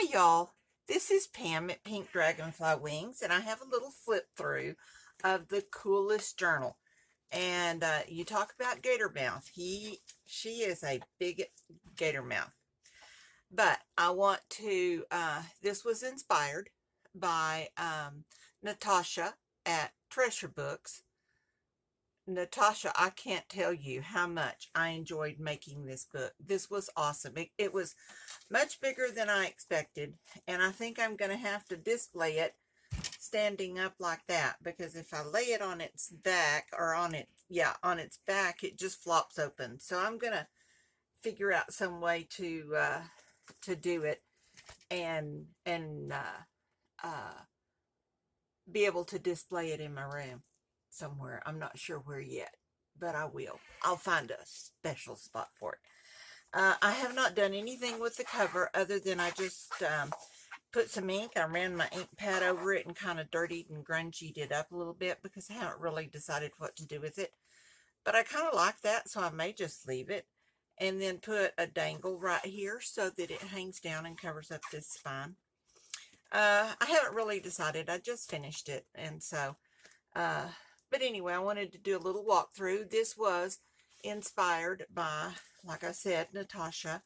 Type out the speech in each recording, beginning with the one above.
Hi, y'all. This is Pam at Pink Dragonfly Wings, and I have a little flip through of the coolest journal. And you talk about gator mouth. She is a big gator mouth. But I want to, this was inspired by Natasha at Treasure Books. Natasha, I can't tell you how much I enjoyed making this book. This was awesome. It was much bigger than I expected, and I think I'm going to have to display it standing up like that, because if I lay it on its back, or on its back, it just flops open. So I'm going to figure out some way to do it and be able to display it in my room somewhere. I'm not sure where yet, but I will. I'll find a special spot for it. I have not done anything with the cover other than I just put some ink. I ran my ink pad over it and kind of dirtied and grungied it up a little bit because I haven't really decided what to do with it. But I kind of like that, so I may just leave it and then put a dangle right here so that it hangs down and covers up this spine. I haven't really decided. I just finished it, and so but anyway, I wanted to do a little walkthrough. This was inspired by, like I said, Natasha,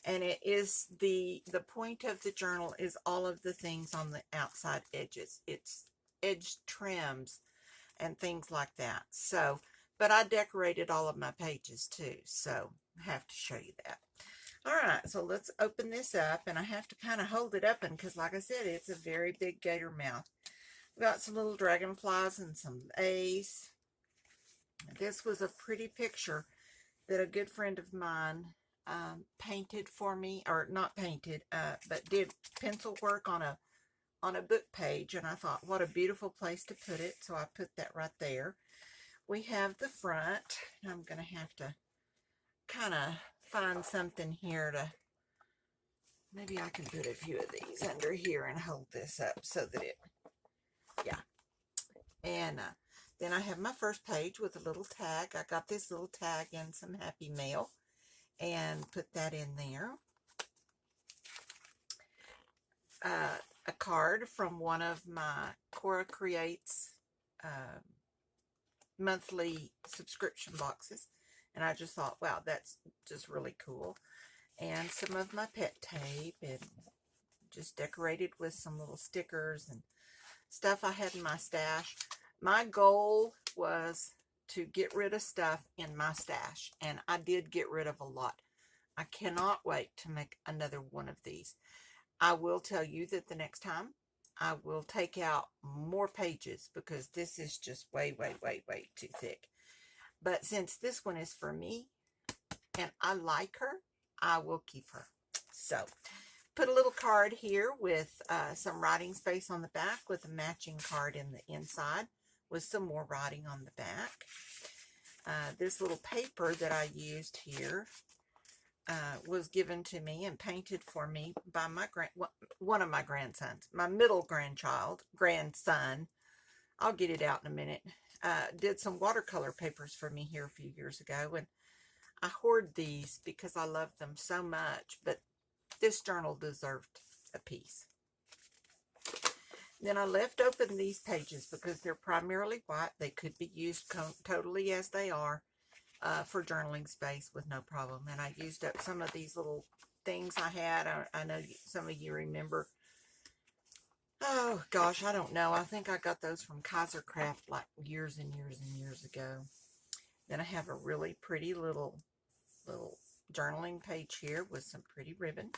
and it is the point of the journal is all of the things on the outside edges. It's edge trims and things like that. So, but I decorated all of my pages too, so I have to show you that. All right, so let's open this up, and I have to kind of hold it open because, like I said, it's a very big gator mouth. We got some little dragonflies and some A's. This was a pretty picture that a good friend of mine painted for me, or not painted, but did pencil work on a book page, and I thought, what a beautiful place to put it, so I put that right there. We have the front. I'm going to have to kind of find something here to, maybe I can put a few of these under here and hold this up so that it, yeah. And then I have my first page with a little tag. I got this little tag in some Happy Mail and put that in there. A card from one of my Cora Creates monthly subscription boxes. And I just thought, wow, that's just really cool. And some of my pet tape, and just decorated with some little stickers and stuff I had in my stash. My goal was to get rid of stuff in my stash, and I did get rid of a lot. I cannot wait to make another one of these. I will tell you that the next time I will take out more pages because this is just way, way, way, way too thick. But since this one is for me and I like her, I will keep her. So, put a little card here with some writing space on the back with a matching card in the inside with some more writing on the back. This little paper that I used here was given to me and painted for me by one of my grandsons, my middle grandson. I'll get it out in a minute. Did some watercolor papers for me here a few years ago, and I hoard these because I love them so much, but this journal deserved a piece. Then I left open these pages because they're primarily white. They could be used totally as they are for journaling space with no problem. And I used up some of these little things I had. I know some of you remember. Oh, gosh, I don't know. I think I got those from Kaiser Craft like years and years and years ago. Then I have a really pretty little journaling page here with some pretty ribbon.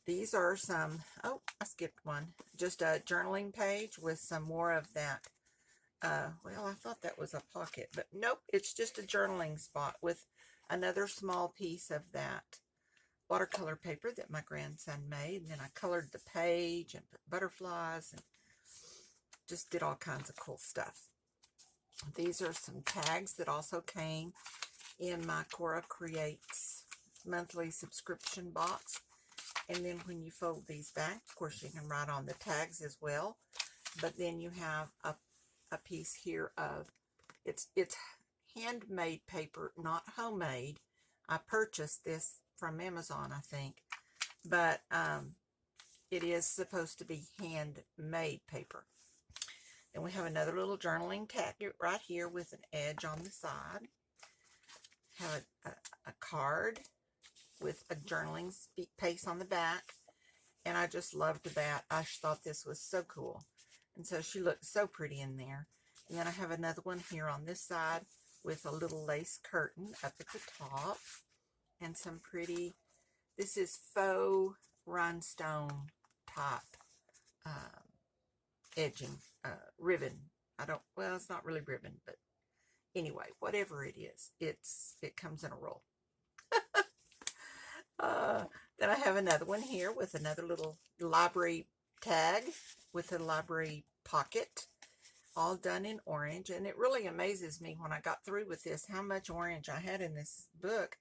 These are some, oh, I skipped one. Just a journaling page with some more of that. Well, I thought that was a pocket, but nope, it's just a journaling spot with another small piece of that watercolor paper that my grandson made. And then I colored the page and put butterflies and just did all kinds of cool stuff. These are some tags that also came in my Cora Creates monthly subscription box. And then when you fold these back, of course, you can write on the tags as well. But then you have a piece here of, it's handmade paper, not homemade. I purchased this from Amazon, I think. But it is supposed to be handmade paper. Then we have another little journaling tag right here with an edge on the side. Have a card with a journaling paste on the back. And I just loved that. I thought this was so cool. And so she looked so pretty in there. And then I have another one here on this side with a little lace curtain up at the top. And some pretty, this is faux rhinestone type edging, ribbon. Well, it's not really ribbon, but anyway, whatever it is, it comes in a roll. Then I have another one here with another little library tag with a library pocket, all done in orange. And it really amazes me when I got through with this how much orange I had in this book,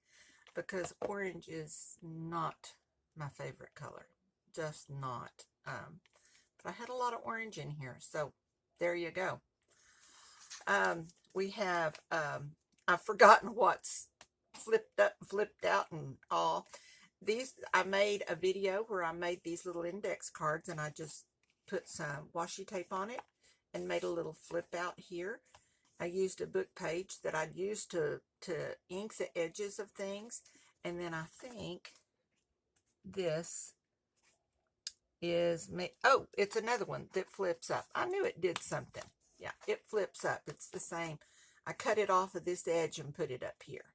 because orange is not my favorite color, just not. But I had a lot of orange in here, so there you go. We have, I've forgotten what's flipped out and all. These, I made a video where I made these little index cards, and I just put some washi tape on it and made a little flip out here. I used a book page that I'd used to ink the edges of things. And then I think this is, oh, it's another one that flips up. I knew it did something. Yeah, it flips up. It's the same. I cut it off of this edge and put it up here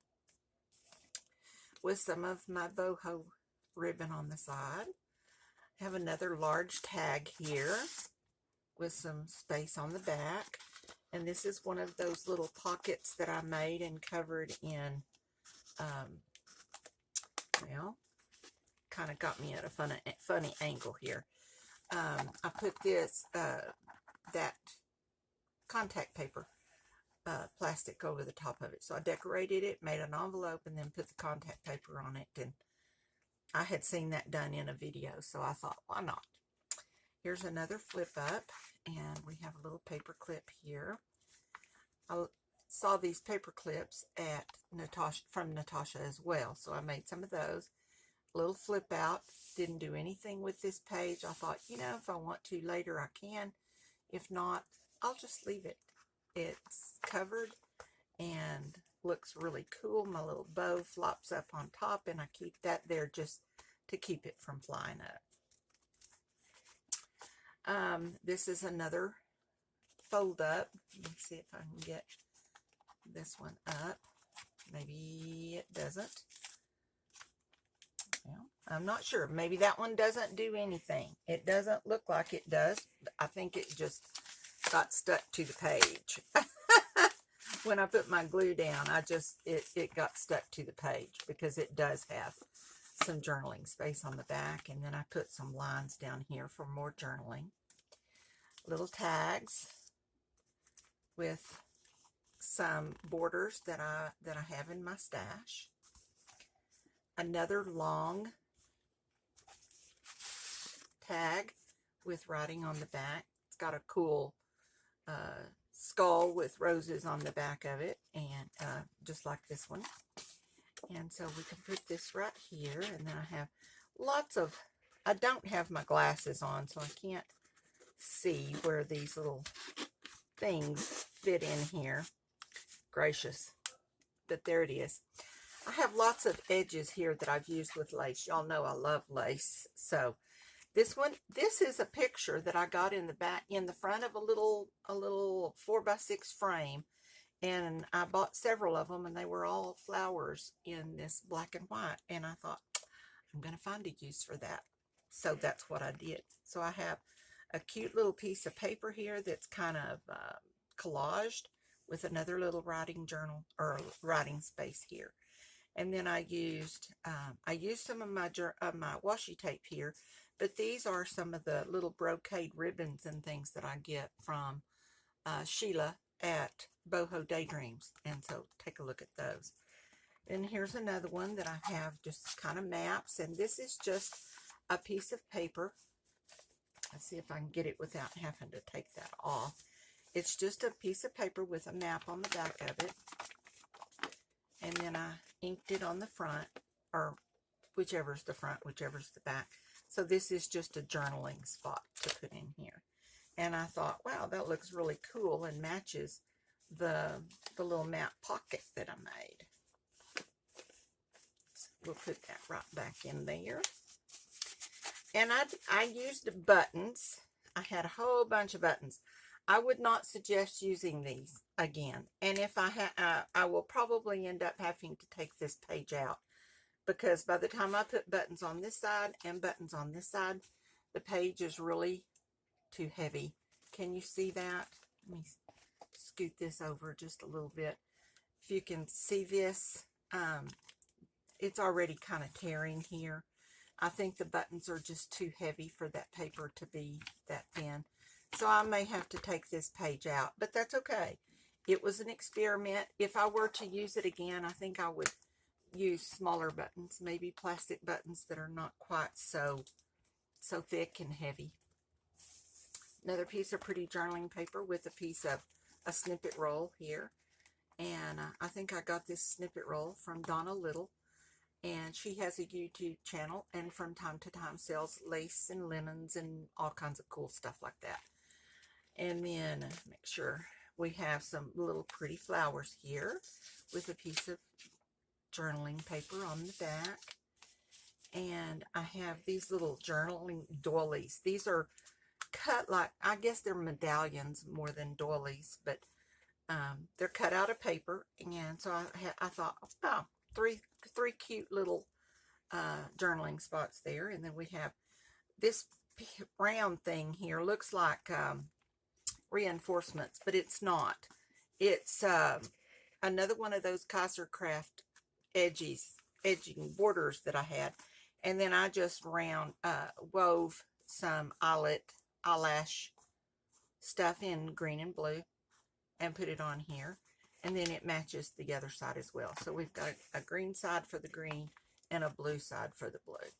with some of my boho ribbon on the side. I have another large tag here with some space on the back. And this is one of those little pockets that I made and covered in, well, kind of got me at a funny angle here. I put this, that contact paper, plastic over the top of it. So I decorated it, made an envelope, and then put the contact paper on it. And I had seen that done in a video, so I thought, why not? Here's another flip up, and we have a little paper clip here. I saw these paper clips at Natasha, from Natasha as well, so I made some of those. A little flip out. Didn't do anything with this page. I thought, you know, if I want to later, I can. If not, I'll just leave it. It's covered and looks really cool. My little bow flops up on top, and I keep that there just to keep it from flying up. This is another fold up. Let me see if I can get this one up. Maybe it doesn't. Well, I'm not sure. Maybe that one doesn't do anything. It doesn't look like it does. I think it just got stuck to the page. When I put my glue down, it got stuck to the page, because it does have some journaling space on the back. And then I put some lines down here for more journaling. Little tags with some borders that I have in my stash. Another long tag with writing on the back. It's got a cool skull with roses on the back of it, and just like this one. And so we can put this right here, and then I have lots of, I don't have my glasses on, so I can't see where these little things fit in here. Gracious. But there it is. I have lots of edges here that I've used with lace. Y'all know I love lace. So this one, this is a picture that I got in the back, in the front of a little 4x6 frame. And I bought several of them, and they were all flowers in this black and white. And I thought, I'm going to find a use for that. So that's what I did. So I have a cute little piece of paper here that's kind of collaged with another little writing journal, or writing space here. And then I used some of my washi tape here, but these are some of the little brocade ribbons and things that I get from Sheila at Boho Daydreams. And so take a look at those. And here's another one that I have, just kind of maps. And this is just a piece of paper. Let's see if I can get it without having to take that off. It's just a piece of paper with a map on the back of it. And then I inked it on the front, or whichever's the front, whichever's the back. So this is just a journaling spot to put in here. And I thought, wow, that looks really cool and matches the little matte pocket that I made. So we'll put that right back in there. And I used buttons. I had a whole bunch of buttons. I would not suggest using these again. And if I will probably end up having to take this page out, because by the time I put buttons on this side and buttons on this side, the page is really too heavy. Can you see that? Let me scoot this over just a little bit. If you can see this, it's already kind of tearing here. I think the buttons are just too heavy for that paper to be that thin. So I may have to take this page out, but that's okay. It was an experiment. If I were to use it again, I think I would use smaller buttons, maybe plastic buttons that are not quite so thick and heavy. Another piece of pretty journaling paper with a piece of a snippet roll here. And I think I got this snippet roll from Donna Little. And she has a YouTube channel and from time to time sells lace and linens and all kinds of cool stuff like that. And then make sure we have some little pretty flowers here with a piece of journaling paper on the back. And I have these little journaling doilies. These are cut like, I guess they're medallions more than doilies, but they're cut out of paper. And so I thought, oh, three cute little journaling spots there. And then we have this round thing here. Looks like reinforcements, but it's not. It's another one of those Kaiser Craft edging borders that I had. And then I just wove some eyelash stuff in green and blue and put it on here. And then it matches the other side as well. So we've got a green side for the green and a blue side for the blue.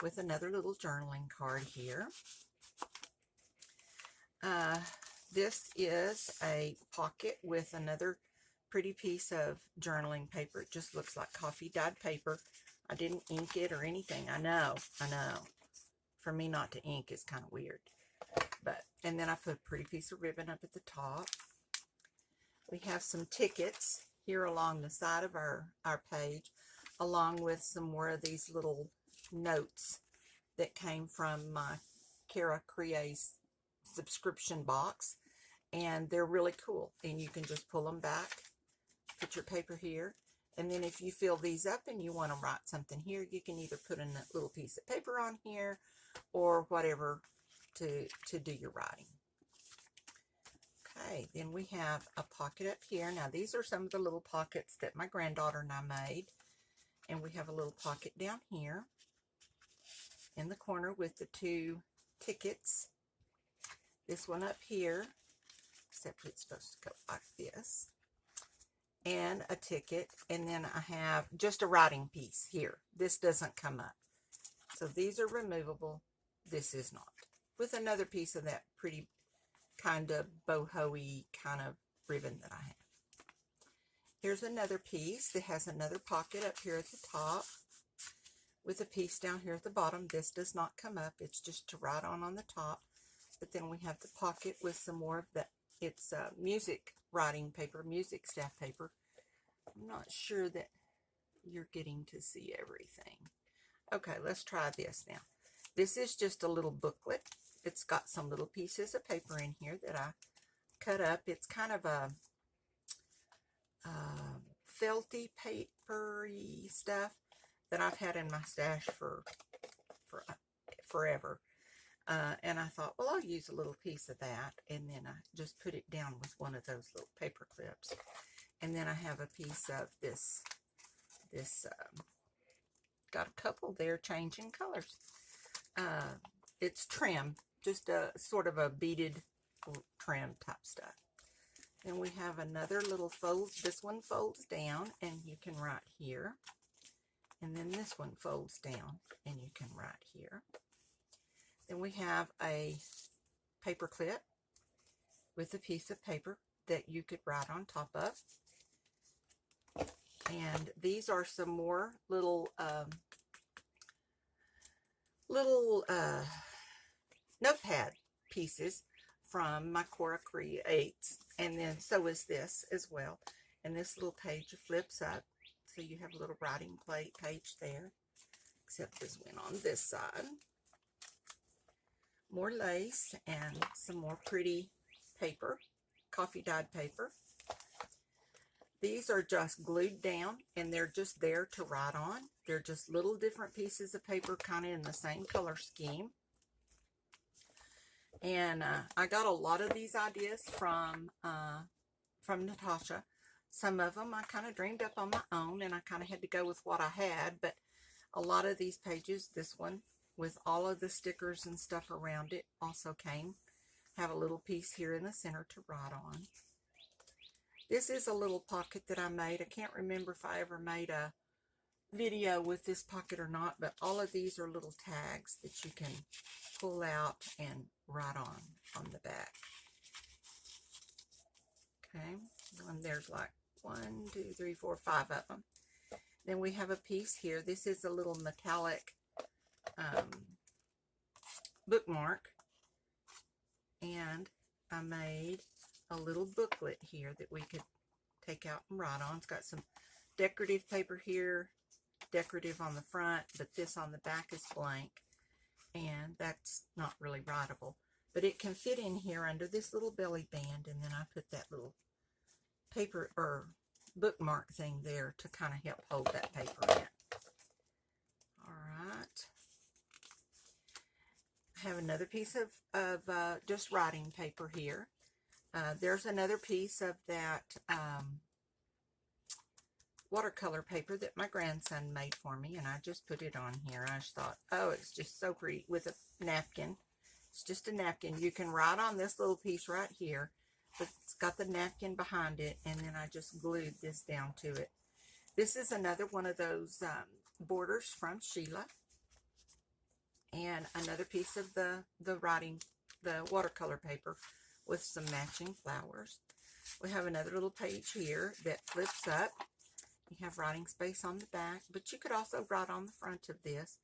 With another little journaling card here. This is a pocket with another pretty piece of journaling paper. It just looks like coffee dyed paper. I didn't ink it or anything. I know. For me not to ink is kind of weird. And then I put a pretty piece of ribbon up at the top. We have some tickets here along the side of our page, along with some more of these little notes that came from my Cara Crea's subscription box. And they're really cool. And you can just pull them back, put your paper here. And then if you fill these up and you want to write something here, you can either put a little piece of paper on here or whatever to do your writing. Okay, then we have a pocket up here. Now these are some of the little pockets that my granddaughter and I made. And we have a little pocket down here in the corner with the two tickets. This one up here, except it's supposed to go like this. And a ticket. And then I have just a writing piece here. This doesn't come up. So these are removable. This is not. With another piece of that pretty kind of boho-y kind of ribbon that I have. Here's another piece that has another pocket up here at the top with a piece down here at the bottom. This does not come up. It's just to write on the top. But then we have the pocket with some more of that. It's music writing paper, music staff paper. I'm not sure that you're getting to see everything. Okay, let's try this now. This is just a little booklet. It's got some little pieces of paper in here that I cut up. It's kind of a felty, papery stuff that I've had in my stash for forever. And I thought, well, I'll use a little piece of that. And then I just put it down with one of those little paper clips. And then I have a piece of this got a couple there changing colors. It's trim, just a sort of a beaded trim type stuff. Then we have another little fold. This one folds down and you can write here. And then this one folds down and you can write here. Then we have a paper clip with a piece of paper that you could write on top of. And these are some more little little notepad pieces from my Cora Creates, and then so is this as well. And this little page flips up, so you have a little writing plate page there, except this went on this side. More lace and some more pretty paper, coffee dyed paper. These are just glued down, and they're just there to write on. They're just little different pieces of paper, kind of in the same color scheme. And I got a lot of these ideas from Natasha. Some of them I kind of dreamed up on my own, and I kind of had to go with what I had. But a lot of these pages, this one with all of the stickers and stuff around it, also came. Have a little piece here in the center to write on. This is a little pocket that I made. I can't remember if I ever made a video with this pocket or not, but all of these are little tags that you can pull out and write on the back. Okay, and there's like 1, 2, 3, 4, 5 of them. Then we have a piece here. This is a little metallic bookmark, and I made a little booklet here that we could take out and write on. It's got some decorative paper here, decorative on the front, but this on the back is blank, and that's not really writable, but it can fit in here under this little belly band, and then I put that little paper or bookmark thing there to kind of help hold that paper in. All right, I have another piece of just writing paper here. There's another piece of that watercolor paper that my grandson made for me, and I just put it on here. I just thought, oh, it's just so pretty with a napkin. It's just a napkin. You can write on this little piece right here, but it's got the napkin behind it, and then I just glued this down to it. This is another one of those borders from Sheila, and another piece of the watercolor paper with some matching flowers. We have another little page here that flips up. You have writing space on the back, but you could also write on the front of this.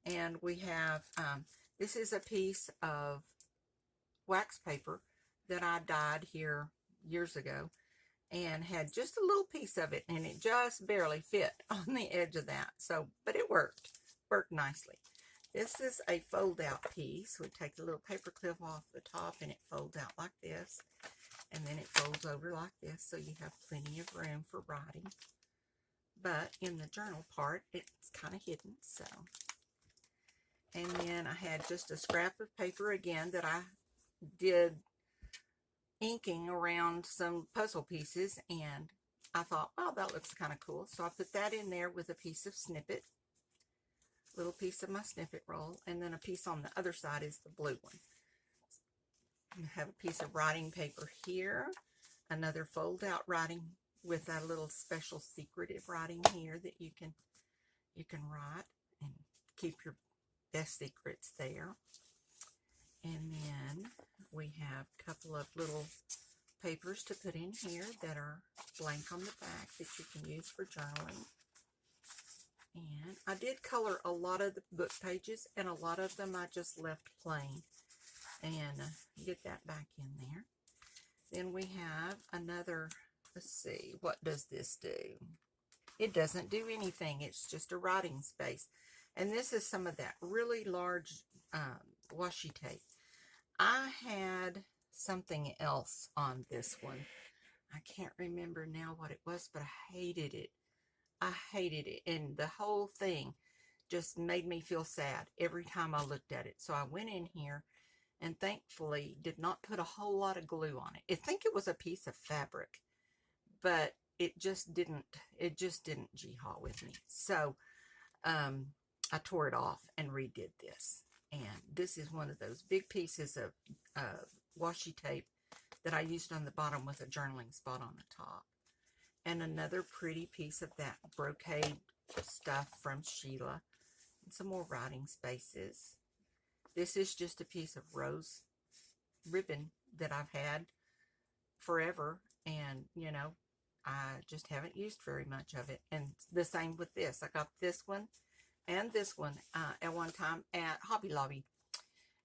And we have, this is a piece of wax paper that I dyed here years ago, and had just a little piece of it, and it just barely fit on the edge of that. So, but it worked nicely. This is a fold out piece. We take the little paper clip off the top, and it folds out like this, and then it folds over like this, so you have plenty of room for writing. But in the journal part, it's kind of hidden, so. And then I had just a scrap of paper again that I did inking around some puzzle pieces, and I thought, well, that looks kind of cool. So I put that in there with a piece of snippet, little piece of my snippet roll, and then a piece on the other side is the blue one. I have a piece of writing paper here, another fold out writing with a little special secretive writing here that you can write and keep your best secrets there. And then we have a couple of little papers to put in here that are blank on the back that you can use for journaling. And I did color a lot of the book pages, and a lot of them I just left plain. And get that back in there. Then we have another, let's see, what does this do? It doesn't do anything. It's just a writing space. And this is some of that really large washi tape. I had something else on this one. I can't remember now what it was, but I hated it. I hated it. And the whole thing just made me feel sad every time I looked at it. So I went in here and thankfully did not put a whole lot of glue on it. I think it was a piece of fabric, but it just didn't gee-haw with me. So I tore it off and redid this. And this is one of those big pieces of washi tape that I used on the bottom with a journaling spot on the top. And another pretty piece of that brocade stuff from Sheila. And some more writing spaces. This is just a piece of rose ribbon that I've had forever. And, you know, I just haven't used very much of it. And the same with this. I got this one and this one at one time at Hobby Lobby.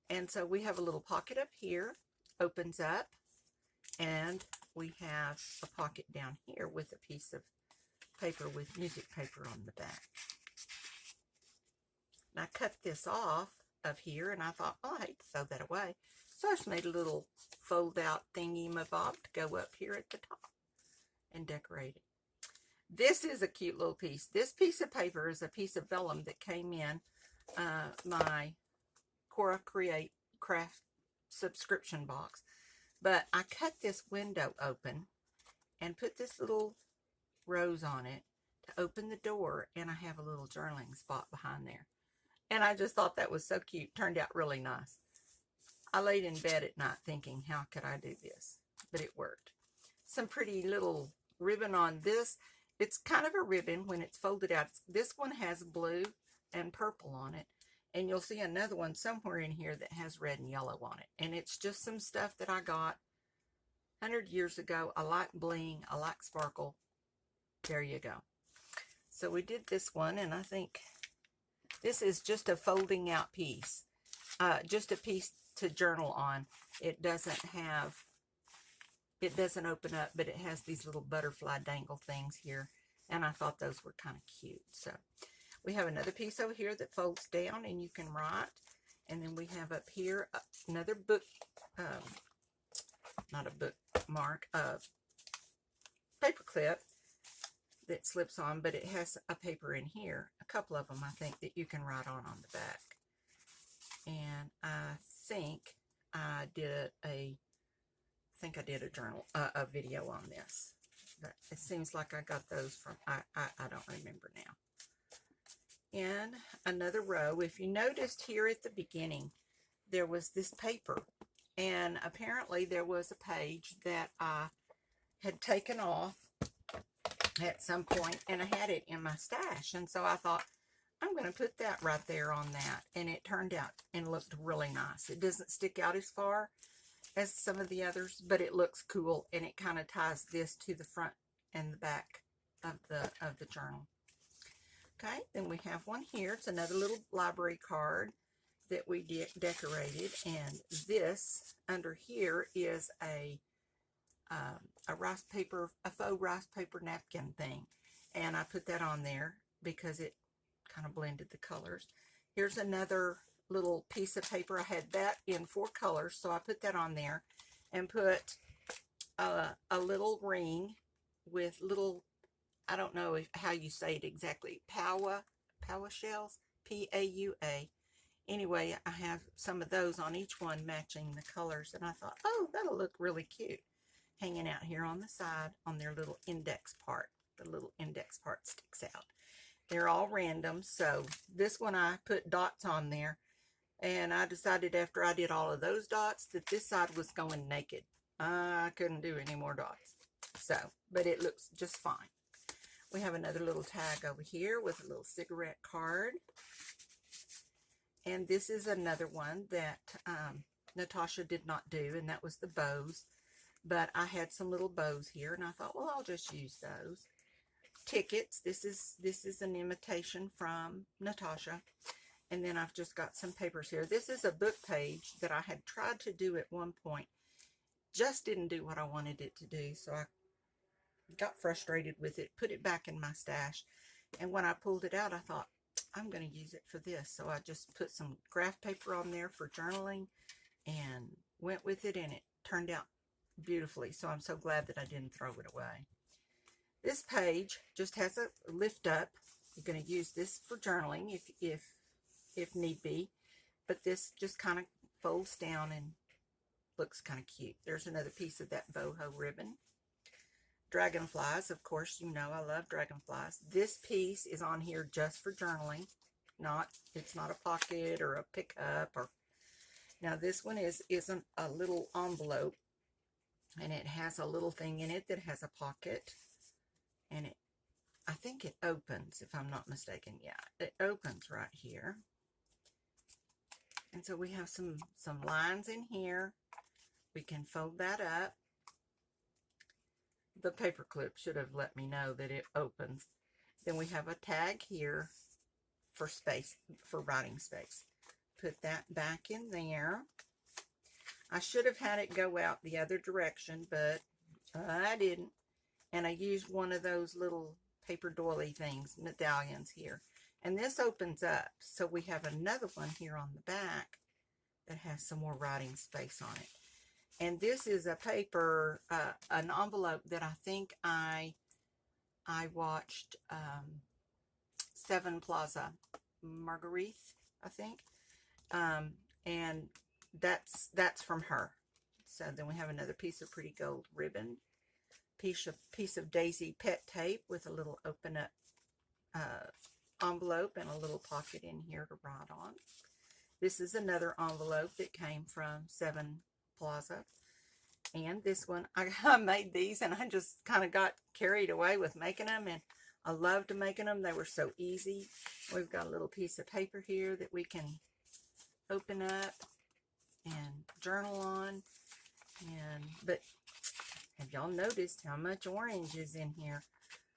And so we have a little pocket up here, opens up, and we have a pocket down here with a piece of paper with music paper on the back. And I cut this off of here, and I thought, oh, I hate to throw that away. So I just made a little fold-out thingy-mabob to go up here at the top and decorate it. This is a cute little piece. This piece of paper is a piece of vellum that came in my Cora Create Craft subscription box. But I cut this window open and put this little rose on it to open the door, and I have a little journaling spot behind there. And I just thought that was so cute. Turned out really nice. I laid in bed at night thinking, how could I do this? But it worked. Some pretty little ribbon on this. It's kind of a ribbon when it's folded out. This one has blue and purple on it. And you'll see another one somewhere in here that has red and yellow on it. And it's just some stuff that I got 100 years ago. I like bling. I like sparkle. There you go. So we did this one, and I think this is just a folding out piece. Just a piece to journal on. It doesn't open up, but it has these little butterfly dangle things here. And I thought those were kind of cute. So we have another piece over here that folds down and you can write. And then we have up here another book, not a bookmark, paper clip that slips on, but it has a paper in here. A couple of them, I think, that you can write on the back. And I think I did a journal, a video on this. But it seems like I got those from, I don't remember now. And another row, if you noticed here at the beginning, there was this paper. And apparently there was a page that I had taken off at some point, and I had it in my stash. And so I thought, I'm going to put that right there on that. And it turned out and looked really nice. It doesn't stick out as far as some of the others, but it looks cool, and it kind of ties this to the front and the back of the journal. Okay, then we have one here. It's another little library card that we decorated, and this under here is a rice paper, a faux rice paper napkin thing, and I put that on there because it kind of blended the colors. Here's another little piece of paper. I had that in 4 colors, so I put that on there and put a little ring with little, I don't know how you say it exactly, Paua shells, P-A-U-A. Anyway, I have some of those on each one matching the colors, and I thought, oh, that'll look really cute hanging out here on the side on their little index part. The little index part sticks out. They're all random, so this one I put dots on there, and I decided after I did all of those dots that this side was going naked. I couldn't do any more dots. So, but it looks just fine. We have another little tag over here with a little cigarette card. And this is another one that Natasha did not do, and that was the bows. But I had some little bows here, and I thought, well, I'll just use those. Tickets. This is an imitation from Natasha. And then I've just got some papers here. This is a book page that I had tried to do at one point. Just didn't do what I wanted it to do, so I got frustrated with it, put it back in my stash. And when I pulled it out, I thought, I'm going to use it for this. So I just put some graph paper on there for journaling and went with it, and it turned out beautifully. So I'm so glad that I didn't throw it away. This page just has a lift up. You're going to use this for journaling if need be, but this just kind of folds down and looks kind of cute. There's another piece of that boho ribbon. Dragonflies, of course, you know I love dragonflies. This piece is on here just for journaling. It's not a pocket or a pickup. Now this one isn't a little envelope, and it has a little thing in it that has a pocket, and I think it opens, if I'm not mistaken. Yeah, it opens right here. And so we have some lines in here. We can fold that up. The paper clip should have let me know that it opens. Then we have a tag here for space, for writing space. Put that back in there. I should have had it go out the other direction, but I didn't. And I used one of those little paper doily things, medallions here. And this opens up, so we have another one here on the back that has some more writing space on it. And this is a paper, an envelope that I think I watched Seven Plaza Marguerite, I think. And that's from her. So then we have another piece of pretty gold ribbon, piece of daisy pet tape with a little open up envelope and a little pocket in here to write on. This is another envelope that came from Seven Plaza. And this one, I made these and I just kind of got carried away with making them, and I loved making them. They were so easy. We've got a little piece of paper here that we can open up and journal on. But have y'all noticed how much orange is in here?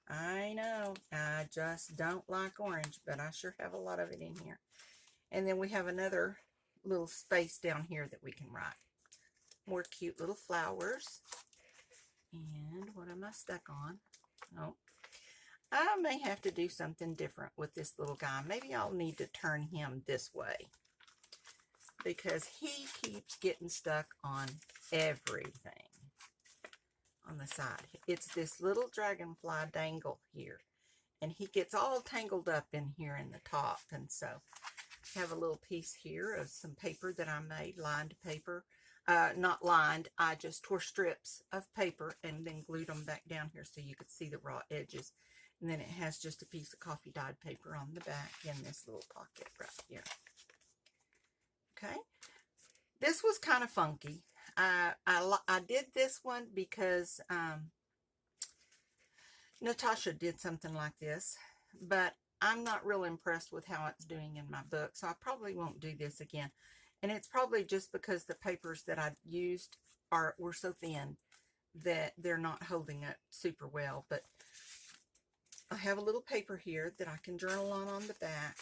I know, I just don't like orange, but I sure have a lot of it in here. And then we have another little space down here that we can write. More cute little flowers. And what am I stuck on? Oh, I may have to do something different with this little guy. Maybe I'll need to turn him this way, because he keeps getting stuck on everything on the side. It's this little dragonfly dangle here, and he gets all tangled up in here in the top. And so I have a little piece here of some paper that I made, lined paper. Not lined, I just tore strips of paper and then glued them back down here so you could see the raw edges. And then it has just a piece of coffee dyed paper on the back in this little pocket right here. Okay, this was kind of funky. I did this one because Natasha did something like this, but I'm not real impressed with how it's doing in my book, so I probably won't do this again. And it's probably just because the papers that I used were so thin that they're not holding up super well. But I have a little paper here that I can journal on the back,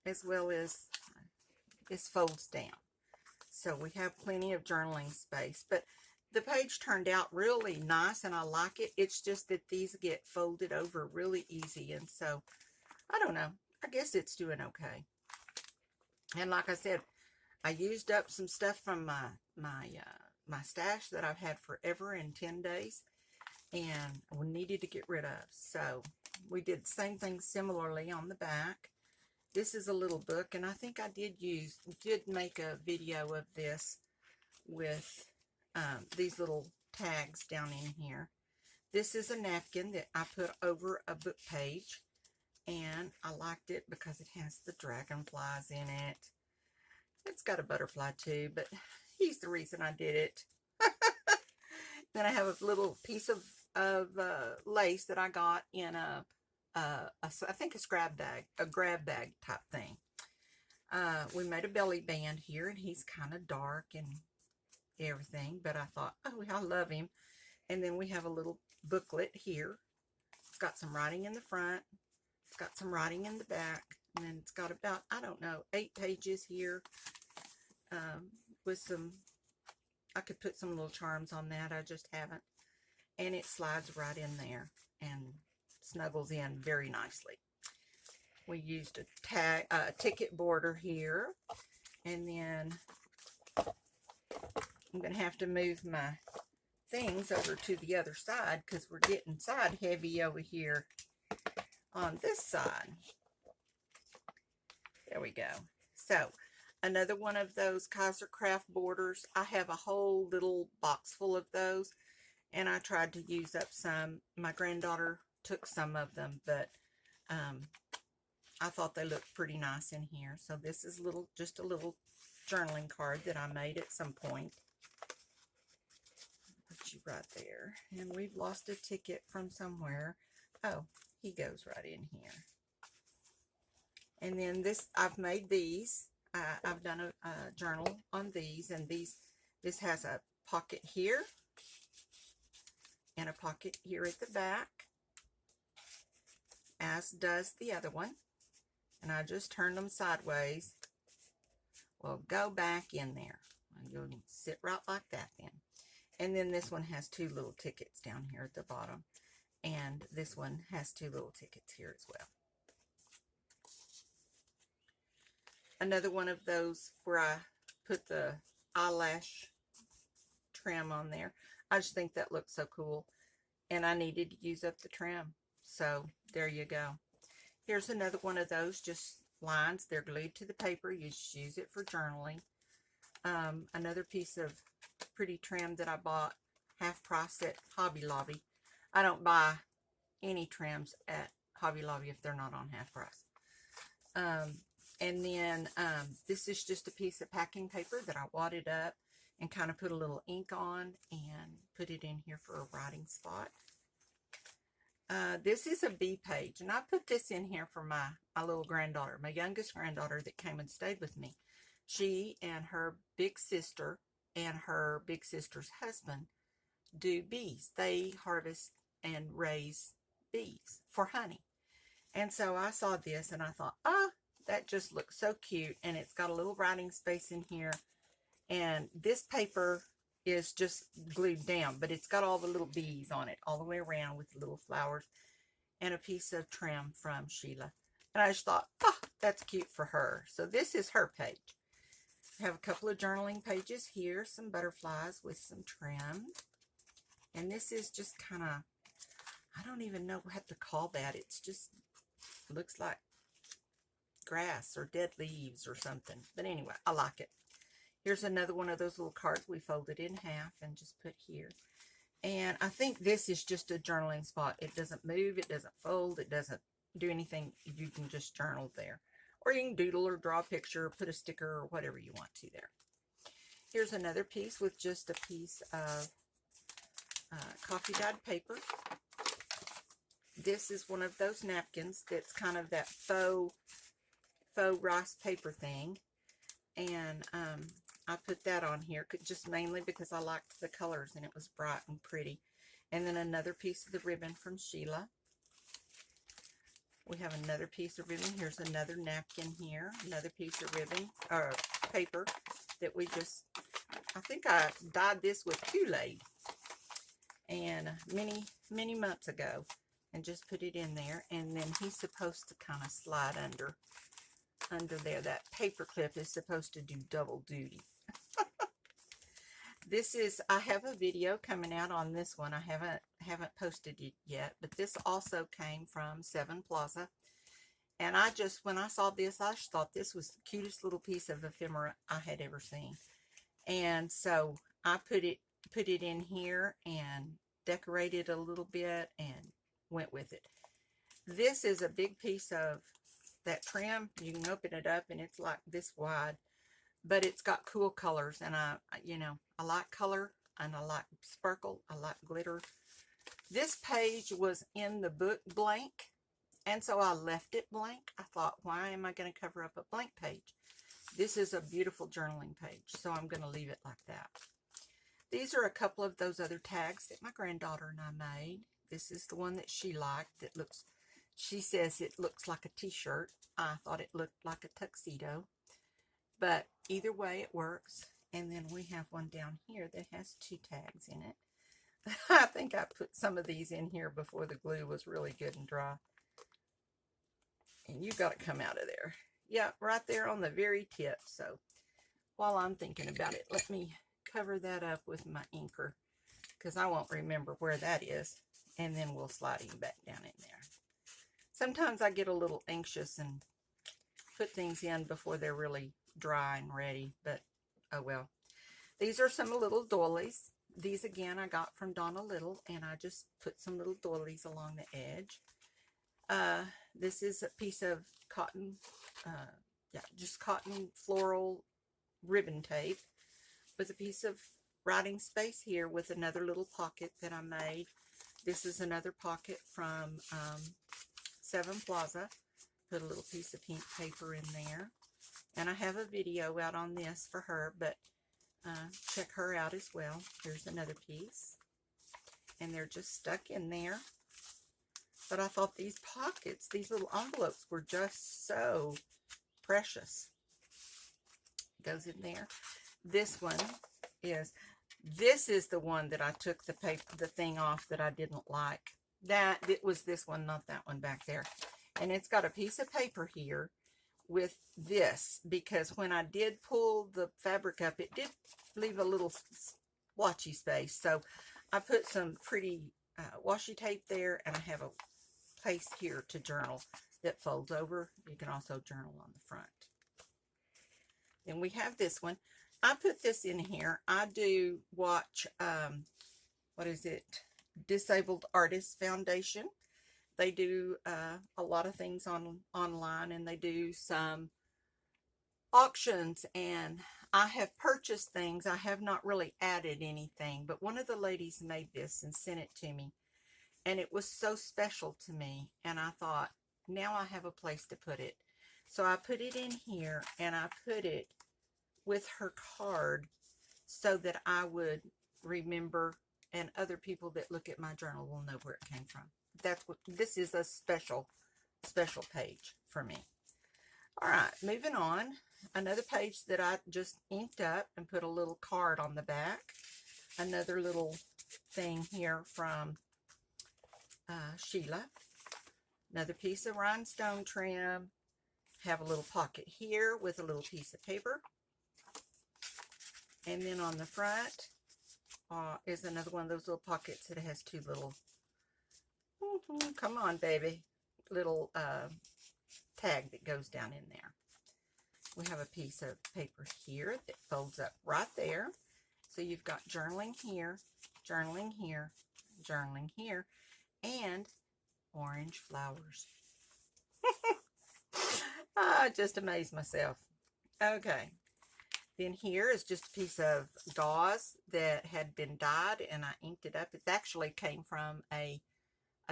as well as this folds down. So we have plenty of journaling space. But the page turned out really nice and I like it. It's just that these get folded over really easy. And so, I don't know. I guess it's doing okay. And like I said, I used up some stuff from my stash that I've had forever in 10 days and we needed to get rid of. So we did the same thing similarly on the back. This is a little book, and I think I did make a video of this with these little tags down in here. This is a napkin that I put over a book page. And I liked it because it has the dragonflies in it. It's got a butterfly too, but he's the reason I did it. Then I have a little piece of lace that I got in I think a grab bag type thing. We made a belly band here, and he's kind of dark and everything, but I thought, oh, I love him. And then we have a little booklet here. It's got some writing in the front. It's got some writing in the back, and then it's got about, I don't know, 8 pages here with some, I could put some little charms on that, I just haven't. And it slides right in there and snuggles in very nicely. We used a ticket border here, and then I'm going to have to move my things over to the other side because we're getting side heavy over here on this side. There we go. So another one of those Kaiser Craft borders. I have a whole little box full of those, and I tried to use up some. My granddaughter took some of them, but I thought they looked pretty nice in here. So this is just a little journaling card that I made at some point. Put you right there. And we've lost a ticket from somewhere. Oh, he goes right in here. And then I've made these. I've done a journal on these, and this has a pocket here and a pocket here at the back, as does the other one. and I just turned them sideways, will go back in there. You'll sit right like that then. And then this one has two little tickets down here at the bottom. And this one has two little tickets here as well. Another one of those where I put the eyelash trim on there. I just think that looks so cool. And I needed to use up the trim. So there you go. Here's another one of those, just lines. They're glued to the paper. You just use it for journaling. Another piece of pretty trim that I bought half price at Hobby Lobby. I don't buy any trims at Hobby Lobby if they're not on half price. And then this is just a piece of packing paper that I wadded up and kind of put a little ink on and put it in here for a writing spot. This is a B page, and I put this in here for my little granddaughter, my youngest granddaughter that came and stayed with me. She and her big sister and her big sister's husband do bees. They harvest and raise bees for honey. And so I saw this and I thought, oh, that just looks so cute. And it's got a little writing space in here. And this paper is just glued down, but it's got all the little bees on it all the way around with the little flowers and a piece of trim from Sheila. And I just thought, oh, that's cute for her. So this is her page. I have a couple of journaling pages here, some butterflies with some trim. And this is just kind of, I don't even know what to call that. It's just, looks like grass or dead leaves or something. But anyway, I like it. Here's another one of those little cards we folded in half and just put here. And I think this is just a journaling spot. It doesn't move, it doesn't fold, it doesn't do anything. You can just journal there. Or you can doodle or draw a picture, put a sticker or whatever you want to there. Here's another piece with just a piece of coffee dyed paper. This is one of those napkins that's kind of that faux rice paper thing. And I put that on here just mainly because I liked the colors and it was bright and pretty. And then another piece of the ribbon from Sheila. We have another piece of ribbon. Here's another napkin here. Another piece of ribbon, or paper that we just, I think I dyed this with Kool-Aid. And many months ago. And just put it in there. And then he's supposed to kind of slide under there. That paper clip is supposed to do double duty. This is, I have a video coming out on this one. I haven't posted it yet, but this also came from Seven Plaza. And I just, when I saw this, I just thought this was the cutest little piece of ephemera I had ever seen. And so I put it in here and decorated a little bit and went with it. This is a big piece of that trim. You can open it up and it's like this wide, but it's got cool colors. And I like color and I like sparkle. I like glitter. This page was in the book blank. And so I left it blank. I thought, why am I going to cover up a blank page? This is a beautiful journaling page. So I'm going to leave it like that. These are a couple of those other tags that my granddaughter and I made. This is the one that she liked. That looks, she says it looks like a t-shirt. I thought it looked like a tuxedo. But either way, it works. And then we have one down here that has two tags in it. I think I put some of these in here before the glue was really good and dry. And you got to come out of there. Yeah, right there on the very tip. So while I'm thinking about it, let me cover that up with my inker, because I won't remember where that is. And then we'll slide him back down in there. Sometimes I get a little anxious and put things in before they're really dry and ready, but oh well. These are some little doilies. These again I got from Donna Little, and I just put some little doilies along the edge. This is a piece of cotton, just cotton floral ribbon tape with a piece of writing space here with another little pocket that I made. This is another pocket from Seven Plaza. Put a little piece of pink paper in there. And I have a video out on this for her, but check her out as well. Here's another piece. And they're just stuck in there. But I thought these pockets, these little envelopes were just so precious. Goes in there. This one is, this is the one that I took the paper, the thing off that I didn't like. It was this one, not that one back there. And it's got a piece of paper here with this, because when I did pull the fabric up, it did leave a little splotchy space. So I put some pretty washi tape there, and I have a place here to journal that folds over. You can also journal on the front. Then we have this one. I put this in here. I do watch, what is it? Disabled Artists Foundation. They do a lot of things online, and they do some auctions, and I have purchased things. I have not really added anything, but one of the ladies made this and sent it to me, and it was so special to me, and I thought, now I have a place to put it. So I put it in here, and I put it with her card so that I would remember, and other people that look at my journal will know where it came from. That's what this is, a special page for me. All right, moving on. Another page that I just inked up and put a little card on the back. Another little thing here from Sheila. Another piece of rhinestone trim. Have a little pocket here with a little piece of paper. And then on the front is another one of those little pockets that has two little, come on baby, little tag that goes down in there. We have a piece of paper here that folds up right there. So you've got journaling here, journaling here, journaling here, and orange flowers. I just amazed myself. Okay. Then here is just a piece of gauze that had been dyed, and I inked it up. It actually came from a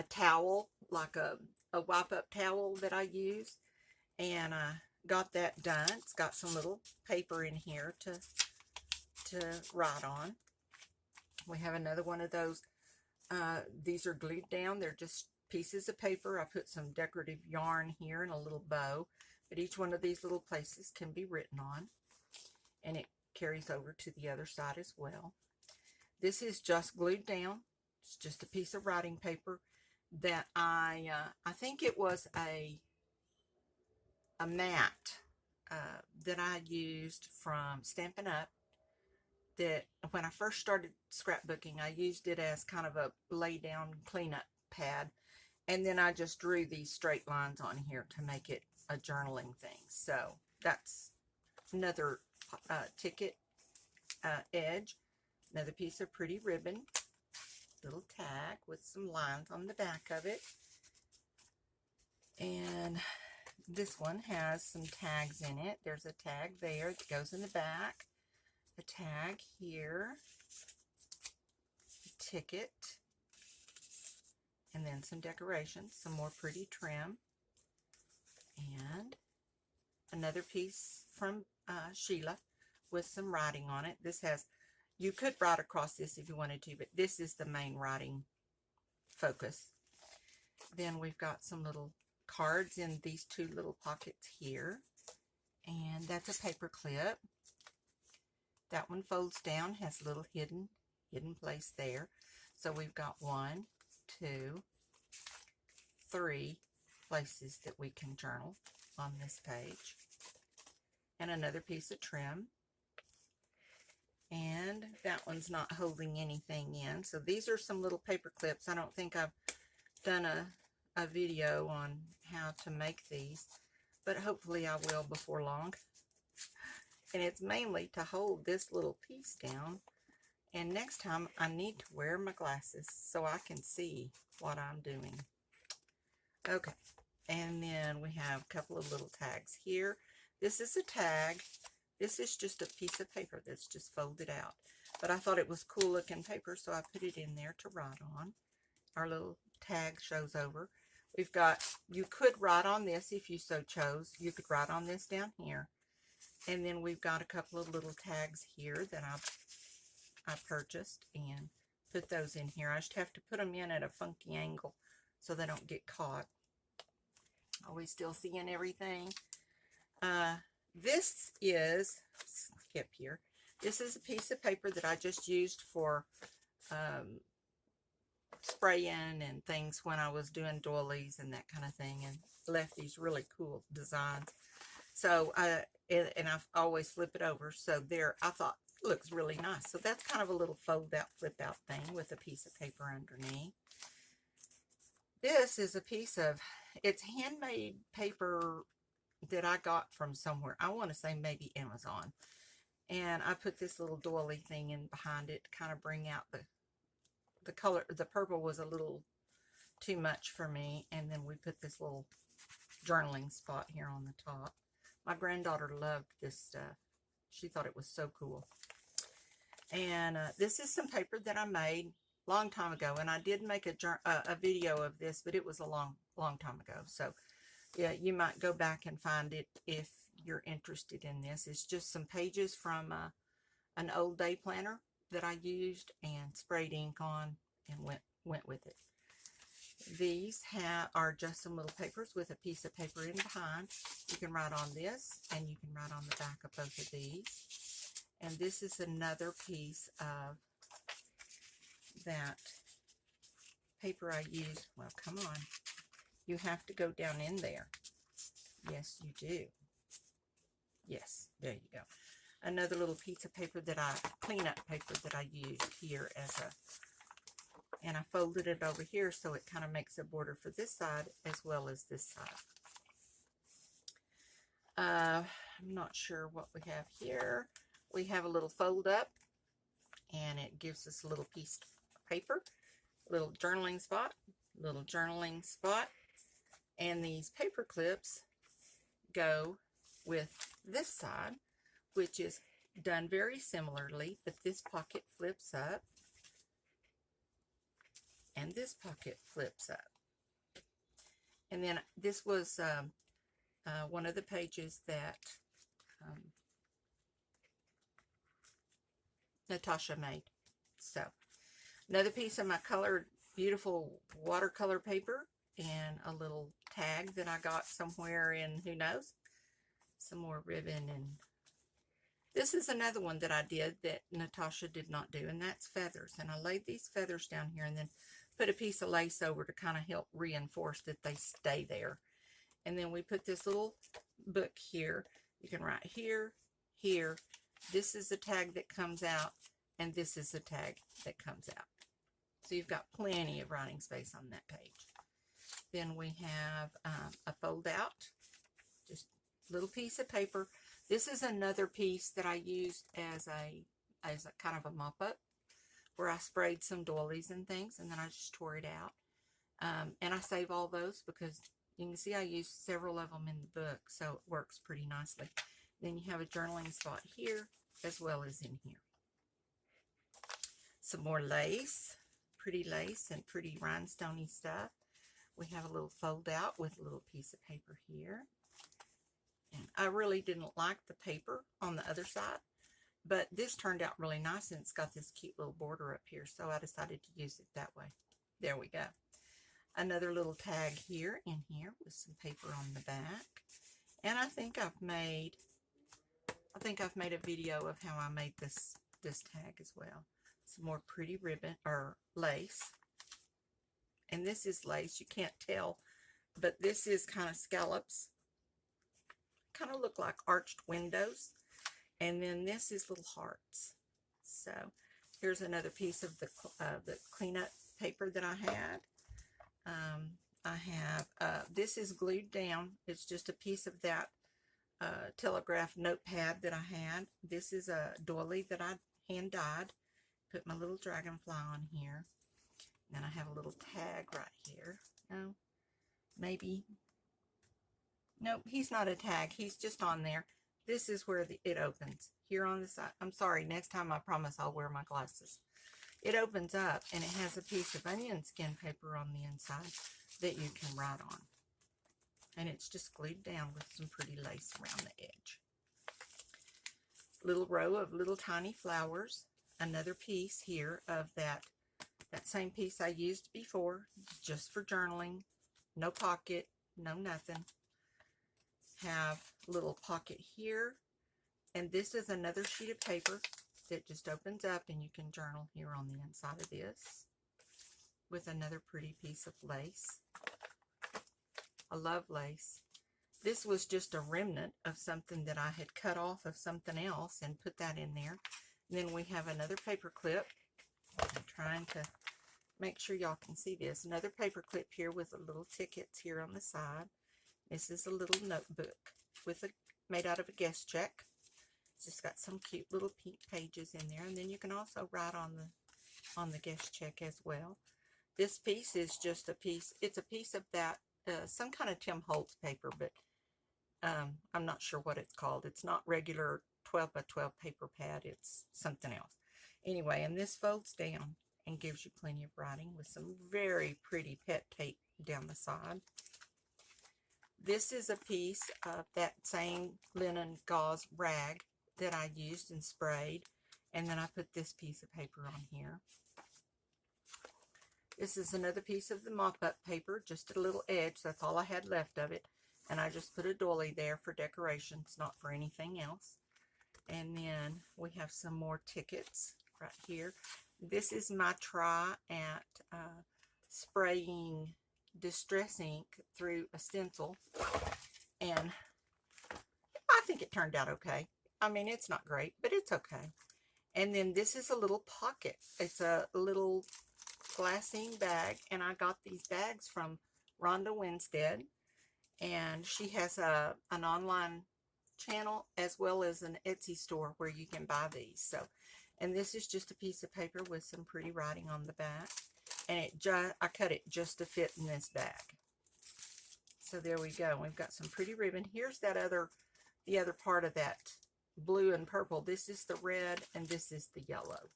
towel, like a wipe-up towel that I use, and I got that done. It's got some little paper in here to write on. We have another one of those. These are glued down. They're just pieces of paper. I put some decorative yarn here and a little bow, but each one of these little places can be written on, and it carries over to the other side as well. This is just glued down. It's just a piece of writing paper that I think it was a mat that I used from Stampin' Up! That when I first started scrapbooking, I used it as kind of a lay down cleanup pad, and then I just drew these straight lines on here to make it a journaling thing. So that's another ticket edge, another piece of pretty ribbon, little tag with some lines on the back of it, and this one has some tags in it. There's a tag there that goes in the back, a tag here, a ticket, and then some decorations, some more pretty trim, and another piece from Sheila with some writing on it. This has, you could write across this if you wanted to, but this is the main writing focus. Then we've got some little cards in these two little pockets here, and that's a paper clip. That one folds down, has a little hidden place there. So we've got 1, 2, 3 places that we can journal on this page, and another piece of trim, and that one's not holding anything in. So these are some little paper clips. I don't think I've done a video on how to make these, but hopefully I will before long. And it's mainly to hold this little piece down, and next time I need to wear my glasses so I can see what I'm doing. Okay, and then we have a couple of little tags here. This is a tag. This is just a piece of paper that's just folded out, but I thought it was cool looking paper, so I put it in there to write on. Our little tag shows over. We've got, you could write on this if you so chose. You could write on this down here. And then we've got a couple of little tags here that I purchased and put those in here. I just have to put them in at a funky angle so they don't get caught. Are we still seeing everything? This is, skip here, this is a piece of paper that I just used for spraying and things when I was doing doilies and that kind of thing, and left these really cool designs. So and I've always flip it over, so there, I thought looks really nice. So that's kind of a little fold out, flip out thing with a piece of paper underneath. This is a piece of, it's handmade paper that I got from somewhere. I want to say maybe Amazon. And I put this little doily thing in behind it to kind of bring out the color. The purple was a little too much for me. And then we put this little journaling spot here on the top. My granddaughter loved this stuff. She thought it was so cool. And this is some paper that I made a long time ago. And I did make a video of this, but it was a long time ago. So yeah, you might go back and find it if you're interested in this. It's just some pages from an old day planner that I used and sprayed ink on and went with it. These are just some little papers with a piece of paper in behind. You can write on this, and you can write on the back of both of these. And this is another piece of that paper I used. Well, come on. You have to go down in there. Yes, you do. Yes, there you go. Another little piece of paper that cleanup paper that I used here and I folded it over here so it kind of makes a border for this side as well as this side. I'm not sure what we have here. We have a little fold up, and it gives us a little piece of paper, little journaling spot, and these paper clips go with this side, which is done very similarly, but this pocket flips up and this pocket flips up. And then this was one of the pages that Natasha made. So another piece of my colored beautiful watercolor paper, and a little tag that I got somewhere in, who knows, some more ribbon. And this is another one that I did that Natasha did not do, and that's feathers. And I laid these feathers down here and then put a piece of lace over to kind of help reinforce that they stay there. And then we put this little book here. You can write here, here. This is the tag that comes out, and this is the tag that comes out. So you've got plenty of writing space on that page. Then we have a fold out, just a little piece of paper. This is another piece that I used as a kind of a mop-up, where I sprayed some doilies and things, and then I just tore it out. And I save all those because you can see I used several of them in the book, so it works pretty nicely. Then you have a journaling spot here as well as in here. Some more lace, pretty lace and pretty rhinestoney stuff. We have a little fold out with a little piece of paper here. And I really didn't like the paper on the other side, but this turned out really nice, and it's got this cute little border up here, so I decided to use it that way. There we go. Another little tag here and here with some paper on the back. And I think I've made a video of how I made this tag as well. Some more pretty ribbon or lace. And this is lace. You can't tell, but this is kind of scallops. Kind of look like arched windows. And then this is little hearts. So here's another piece of the cleanup paper that I had. This is glued down. It's just a piece of that telegraph notepad that I had. This is a doily that I hand dyed. Put my little dragonfly on here. Then I have a little tag right here. No, maybe. Nope, he's not a tag. He's just on there. This is where it opens. Here on the side. I'm sorry, next time I promise I'll wear my glasses. It opens up, and it has a piece of onion skin paper on the inside that you can write on. And it's just glued down with some pretty lace around the edge. Little row of little tiny flowers. Another piece here of that That same piece I used before, just for journaling. No pocket, no nothing. Have a little pocket here. And this is another sheet of paper that just opens up and you can journal here on the inside of this with another pretty piece of lace. I love lace. This was just a remnant of something that I had cut off of something else and put that in there. And then we have another paper clip. I'm trying to make sure y'all can see this. Another paper clip here with a little tickets here on the side. This is a little notebook with made out of a guest check. It's just got some cute little pink pages in there, and then you can also write on the guest check as well. This piece is just a piece. It's a piece of that some kind of Tim Holtz paper, but I'm not sure what it's called. It's not regular 12 by 12 paper pad. It's something else. Anyway, and this folds down and gives you plenty of writing with some very pretty pet tape down the side. This is a piece of that same linen gauze rag that I used and sprayed, and then I put this piece of paper on here. This is another piece of the mop-up paper, just a little edge. That's all I had left of it, and I just put a doily there for decorations, not for anything else. And then we have some more tickets right here. This is my try at spraying distress ink through a stencil, and I think it turned out okay. I mean, it's not great, but it's okay. And then this is a little pocket. It's a little glassine bag, and I got these bags from Rhonda Winstead, and she has an online channel as well as an Etsy store where you can buy these. So, and this is just a piece of paper with some pretty writing on the back, and I cut it just to fit in this bag. So there we go. We've got some pretty ribbon. Here's the other part of that blue and purple. This is the red, and this is the yellow.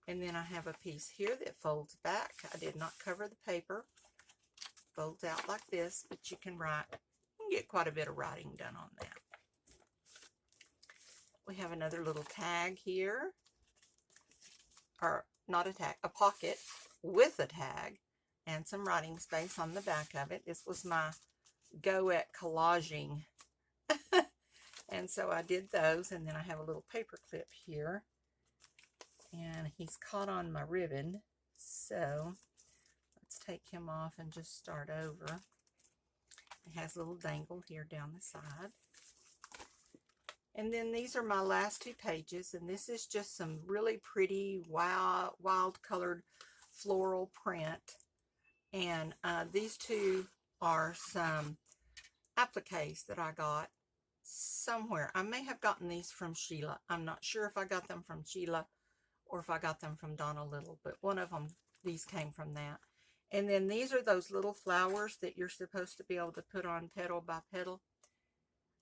And then I have a piece here that folds back. I did not cover the paper. Folds out like this, but you can write. You can get quite a bit of writing done on that. We have another little tag here. Or not a tag, a pocket with a tag and some writing space on the back of it. This was my go at collaging. And so I did those, and then I have a little paper clip here. And he's caught on my ribbon, so let's take him off and just start over. It has a little dangle here down the side. And then these are my last two pages, and this is just some really pretty wild colored floral print. And these two are some appliques that I got somewhere. I may have gotten these from Sheila. I'm not sure if I got them from Sheila or if I got them from Donna Little, but one of them, these came from that. And then these are those little flowers that you're supposed to be able to put on petal by petal.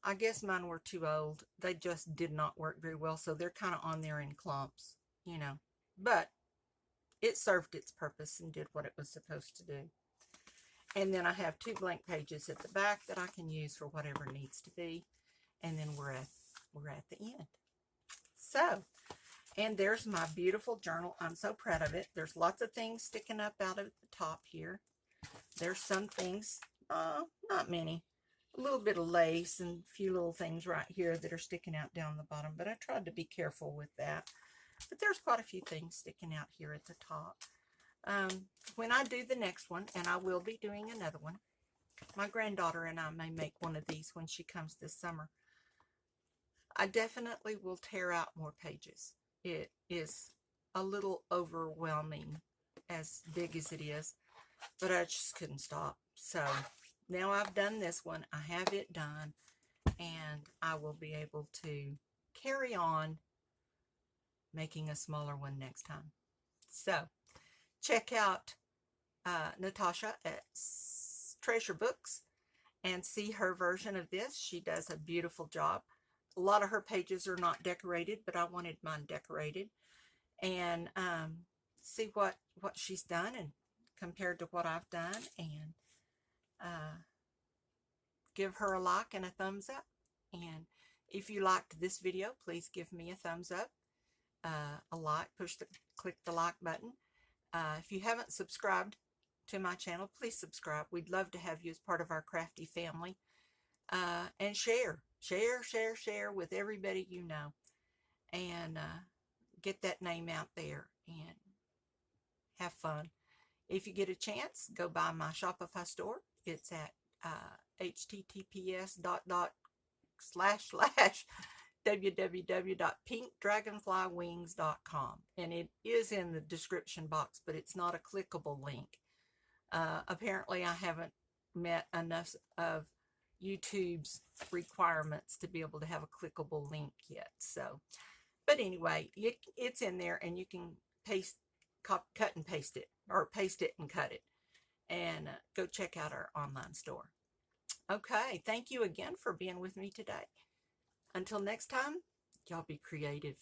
I guess mine were too old. They just did not work very well, so they're kind of on there in clumps, you know. But it served its purpose and did what it was supposed to do. And then I have two blank pages at the back that I can use for whatever needs to be. And then we're at the end. So, and there's my beautiful journal. I'm so proud of it. There's lots of things sticking up out of the top here. There's some things, not many. A little bit of lace and a few little things right here that are sticking out down the bottom. But I tried to be careful with that. But there's quite a few things sticking out here at the top. When I do the next one, and I will be doing another one, my granddaughter and I may make one of these when she comes this summer. I definitely will tear out more pages. It is a little overwhelming, as big as it is, but I just couldn't stop. So now I've done this one. I have it done, and I will be able to carry on making a smaller one next time. So check out Natasha at Treasure Books and see her version of this. She does a beautiful job. A lot of her pages are not decorated, but I wanted mine decorated. And see what she's done and compared to what I've done. And give her a like and a thumbs up. And if you liked this video, please give me a thumbs up. A like, click the like button. If you haven't subscribed to my channel, please subscribe. We'd love to have you as part of our crafty family. And share with everybody you know, and get that name out there and have fun. If you get a chance, go by my Shopify store. It's at https www.pinkdragonflywings.com, and it is in the description box, but it's not a clickable link. Apparently I haven't met enough of YouTube's requirements to be able to have a clickable link yet. So, but anyway, it's in there, and you can cut and paste it, or paste it and cut it, and go check out our online store. Okay, thank you again for being with me today. Until next time, y'all be creative.